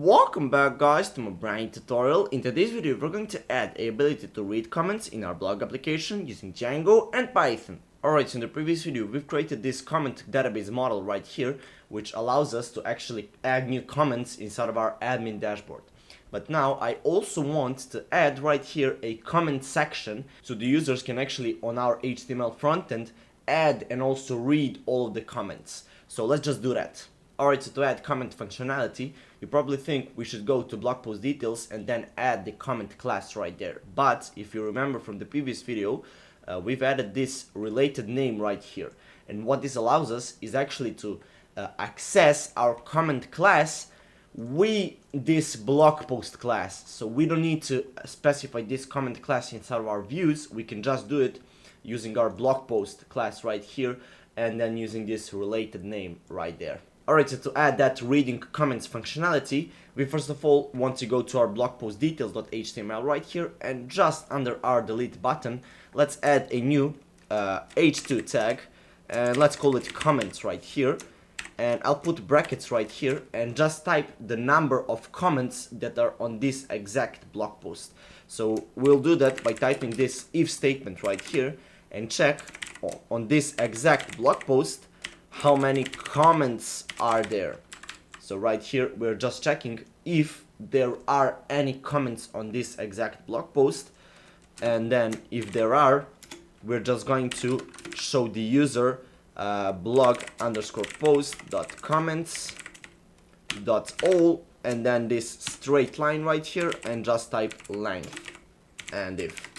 Welcome back guys to my brand new tutorial. In today's video we're going to add the ability to read comments in our blog application using Django and Python. Alright, so in the previous video we've created this comment database model right here, which allows us to actually add new comments inside of our admin dashboard. But now I also want to add right here a comment section so the users can actually on our HTML frontend add and also read all of the comments. So let's just do that. Alright, so to add comment functionality, you probably think we should go to blog post details and then add the comment class right there. But if you remember from the previous video, we've added this related name right here. And what this allows us is actually to access our comment class with this blog post class. So we don't need to specify this comment class inside of our views. We can just do it using our blog post class right here and then using this related name right there. Alright, so to add that reading comments functionality, we first of all want to go to our blog post details.html right here, and just under our delete button, let's add a new h2 tag, and let's call it comments right here, and I'll put brackets right here and just type the number of comments that are on this exact blog post. So we'll do that by typing this if statement right here and check on this exact blog post how many comments are there. So right here we're just checking if there are any comments on this exact blog post, and then if there are, we're just going to show the user blog_post.comments.all and then this straight line right here and just type length and if.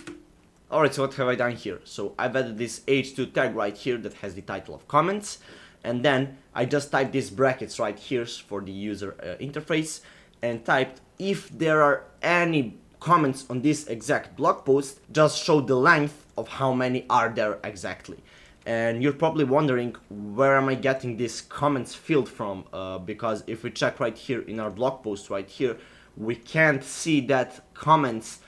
Alright, so what have I done here? So I've added this h2 tag right here that has the title of comments, and then I just typed these brackets right here for the user interface and typed if there are any comments on this exact blog post, just show the length of how many are there exactly. And you're probably wondering where am I getting this comments field from, because if we check right here in our blog post right here, we can't see that comments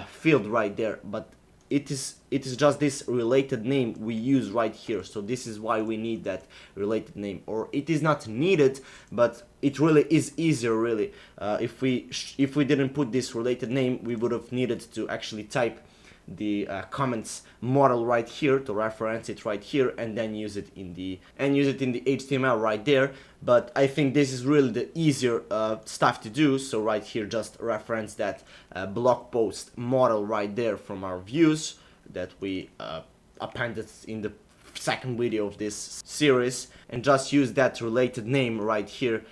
field right there, but it is just this related name we use right here. So this is why we need that related name, or it is not needed, but it really is easier really. If we didn't put this related name, we would have needed to actually type the comments model right here to reference it right here and then use it in the HTML right there. But I think this is really the easier stuff to do. So right here just reference that blog post model right there from our views that we appended in the second video of this series, and just use that related name right here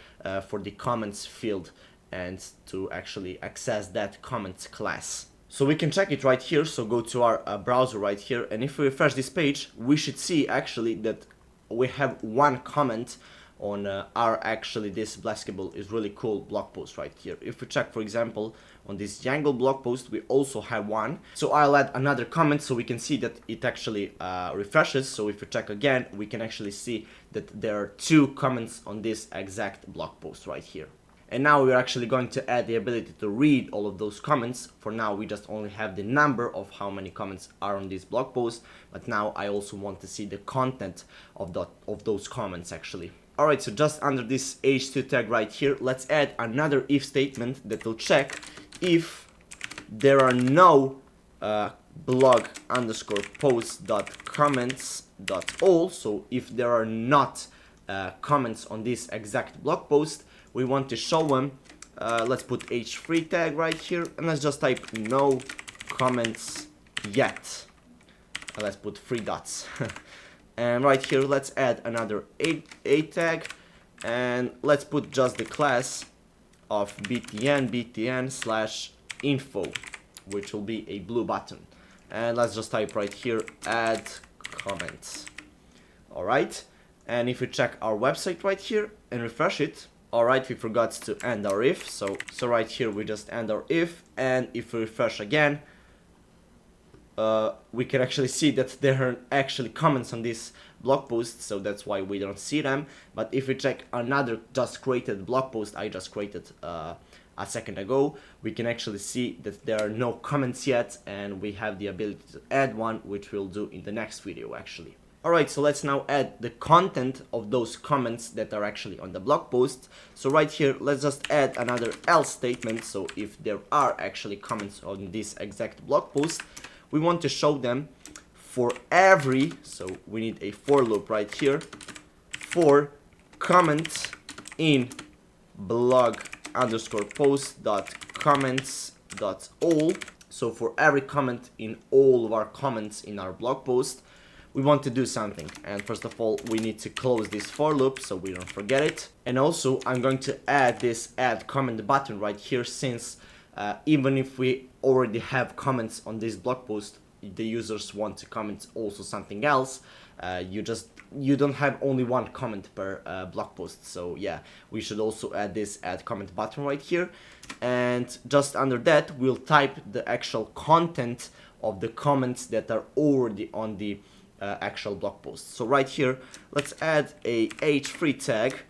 for the comments field and to actually access that comments class. So we can check it right here. So go to our browser right here, and if we refresh this page, we should see actually that we have one comment on our this Blaskable is really cool blog post right here. If we check, for example, on this Django blog post, we also have one. So I'll add another comment so we can see that it actually refreshes. So if we check again, we can actually see that there are two comments on this exact blog post right here. And now we're actually going to add the ability to read all of those comments. For now we just only have the number of how many comments are on this blog post, but now I also want to see the content of those comments actually. Alright, so just under this h2 tag right here, let's add another if statement that will check if there are no blog_post.comments.all. So if there are not comments on this exact blog post, we want to show them. Let's put h3 tag right here and let's just type no comments yet. Let's put 3 dots. And right here let's add another a tag and let's put just the class of btn/info, which will be a blue button, and let's just type right here add comments. Alright, and if we check our website right here and refresh it, alright, we forgot to end our if, so right here we just end our if, and if we refresh again, we can actually see that there are actually comments on this blog post, so that's why we don't see them. But if we check another just created blog post I just created a second ago, we can actually see that there are no comments yet, and we have the ability to add one, which we'll do in the next video actually. Alright, so let's now add the content of those comments that are actually on the blog post. So right here, let's just add another else statement. So if there are actually comments on this exact blog post, we want to show them for every, so we need a for loop right here, for comment in blog underscore post dot comments dot all. So for every comment in all of our comments in our blog post, we want to do something. And first of all, we need to close this for loop so we don't forget it. And also I'm going to add this add comment button right here, since even if we already have comments on this blog post, the users want to comment also something else. You don't have only one comment per blog post. So yeah, we should also add this add comment button right here. And just under that, we'll type the actual content of the comments that are already on the actual blog post. So right here, let's add a h3 tag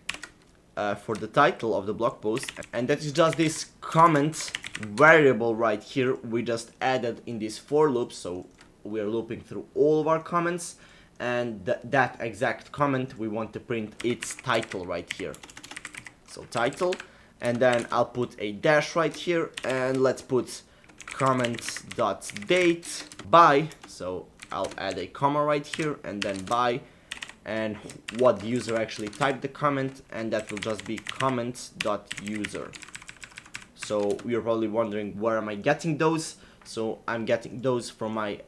for the title of the blog post, and that is just this comment variable right here we just added in this for loop. So we are looping through all of our comments, and that exact comment we want to print its title right here. So title, and then I'll put a dash right here, and let's put comment.date by, so I'll add a comma right here, and then by, and what the user actually typed the comment, and that will just be comment.user. So you're probably wondering, where am I getting those? So I'm getting those from my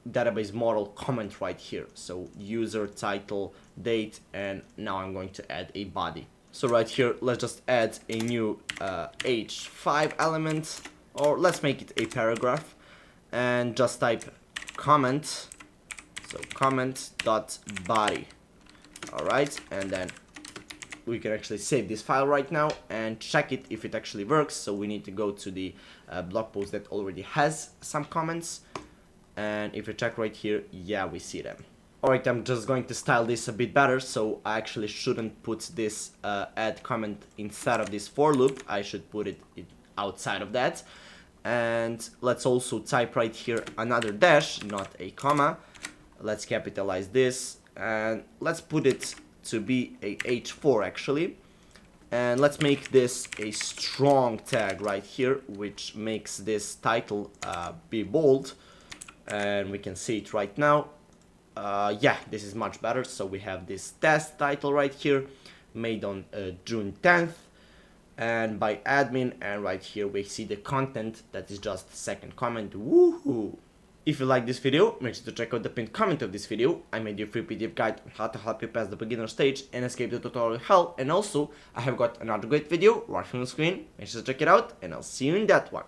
database model comment right here. So user, title, date, and now I'm going to add a body. So right here, let's just add a new h5 element, or let's make it a paragraph, and just type comment, so comment.body. Alright, and then we can actually save this file right now and check it if it actually works. So we need to go to the blog post that already has some comments, and if you check right here, yeah, we see them. Alright, I'm just going to style this a bit better, so I actually shouldn't put this add comment inside of this for loop. I should put it outside of that. And let's also type right here another dash, not a comma. Let's capitalize this, and let's put it to be a h4 actually. And let's make this a strong tag right here, which makes this title be bold, and we can see it right now. Yeah, this is much better. So we have this test title right here, made on June 10th, and by admin, and right here we see the content that is just the second comment. Woohoo! If you like this video, make sure to check out the pinned comment of this video. I made you a free PDF guide on how to help you pass the beginner stage and escape the tutorial hell. And also, I have got another great video right on the screen. Make sure to check it out, and I'll see you in that one.